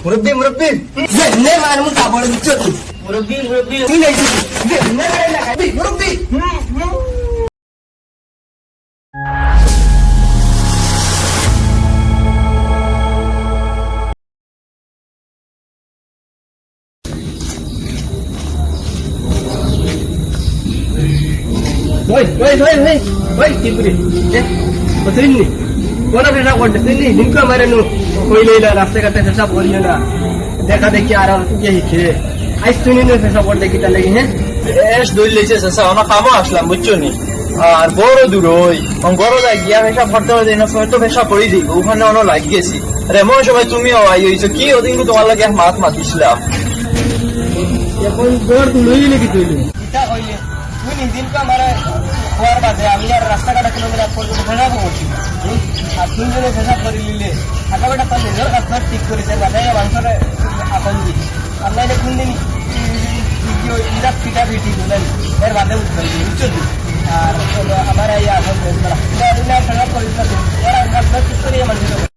মুরব্বী মুরব্বী নে মার মু কাপড় দিচ্ছ তুই মুরব্বী মুরব্বী তুই নাই নে মার না খাবি মুরব্বী ওই ওই ওই ওই ওই কি করে তুই নি কোন পেশা করতে তুই নি দিনকে মারে নু কইলে রাস্তাঘাটে পেশা করিও না দেখা দেখি আর তুই হিখে আইস তুই নি পেশা করতে কি তালে হ্যাঁ এস দই লেছে সসা ওনা কামো আসলাম বুঝছো নি আর বড় দূর ওই বড় যাই গিয়া পেশা করতে হবে না সময় তো পেশা করি দিই ওখানে অন লাগিয়েছি আরে মন সবাই তুমিও আই হইছো কি ওদিন তোমার লাগে মাত মাতিছিলাম এখন বড় তুই লইলে কি তুই এটা কইলে তুই নি দিনকে মারে হওয়ার বাদে আমি আর রাস্তাঘাটে কিলোমিটার পর্যন্ত পেশা করছি আর তুই যদি পেশা করে নিলে আগাবেটা তার নিজের কাজ ঠিক করেছে বাদে মানুষের আপন দিই আর নাইলে কোন দিন ইরা পিঠা পিঠি বলেন এর বাদে বুঝছো আর আমার এই আসল পেশা করে ওরা কাজ ঠিক করে মানুষের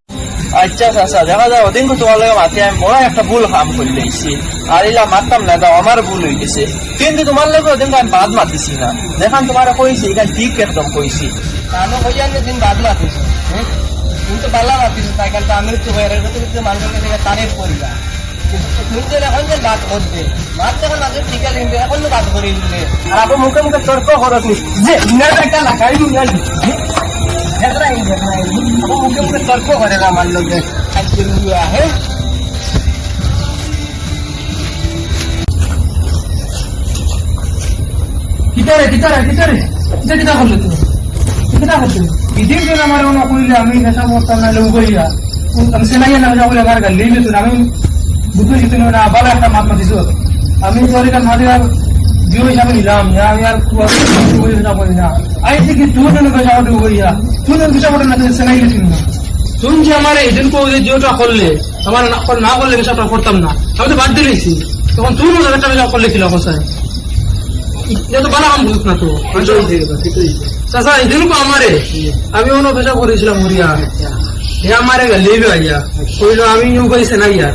আচ্ছা চাচা দেখা যায় ওদিন তোমার লাগে মাথে আমি বড় একটা ভুল কাম করে দিয়েছি আর এলা মারতাম না দাও আমার ভুল হয়ে গেছে কিন্তু তোমার লাগে ওদিন আমি বাদ মাতিছি না দেখান তোমার কইছি এটা ঠিক একদম কইছি আমি কইয়া দিন বাদ মাতিস তুমি তো বালা মাতিস তাই কারণ আমি তো মানুষের কাছে তারিফ করি না তুমি তো এখন যে বাদ করবে বাদ যখন আগে ঠিক আছে কিন্তু এখন তো বাদ করি দিলে আর আপনি মুখে মুখে তর্ক করো যে একটা লাগাই মুখে মুখে তর্ক করে না আমার লোক হ্যাঁ কিতারে কিতারে কিতারে কিতা কিতা করলে তুমি কিতা করলে ইদিন দিন আমার মনে কইলে আমি নেশা করতাম না লোক কইয়া আমি সেনাইয়া না যাবলে আমার গাল লইলে তো আমি বুঝতে দিতে না ভালো একটা মাত মাতিছ আমি তোর কাছে মাদি আর জিও হিসাবে নিলাম আমি আর কই না বলি না আই থেকে তুই না কইয়া ওটা কইয়া তুই না কিছু বলে না সেনাইলে তুমি তুমি যে আমার এদিন কো যে যেটা করলে আমার না করলে সেটা করতাম না আমি তো বাদ দিয়েছি তখন তুই না একটা করলে ছিল কোথায় এটা তো ভালো কাম বুঝছ না তো চাচা এদিন কো আমারে আমি অন্য পেশা করেছিলাম মরিয়া এ আমারে লেবে আইয়া কইলো আমি ইউ কইছে না ইয়া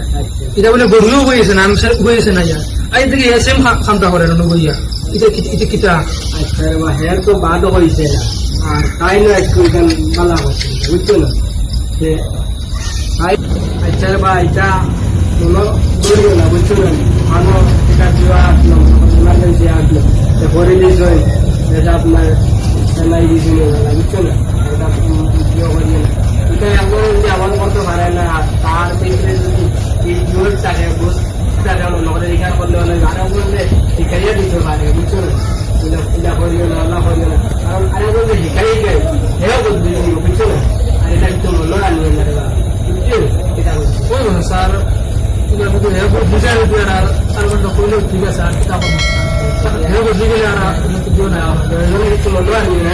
এটা বলে গরুও কইছে না আমি কইছে না ইয়া আই থেকে সেম কামটা করে না কইয়া এটা এটা কিটা আচ্ছা রে হেয়ার তো বাদ হইছে না আর তাই না একটু গান বালা হচ্ছে বুঝছো না যে তাই আচ্ছা রে ভাই এটা কোনো দৌড়িও না বুঝছো না আনো এটা দিবা আসলো ইমার্জেন্সি আসলো তো করে দিয়েছো এটা আপনার সেলাই দিয়েছিল বুঝছো না এটা ইয়ে করিয়ে না এটা এখন যে এমন করতে পারে না তার ক্ষেত্রে যদি এই জোর থাকে বুঝ থাকে নগরে এখানে করলে অনেক আরো বললে শিখাইয়া দিতে পারে বুঝছো না পূজা করিও না আল্লাহ করিও না কারণ আরে বলতে শিখাই যায় হেও বলতে বুঝছো না আর এটা একটু মনে আনিয়ে না বুঝছো এটা ওই স্যার বুঝাই আর তার মধ্যে করলেও ঠিক আছে আর কিতাব হেও বুঝে গেলে আর দিও না একটু মনে আনিয়ে না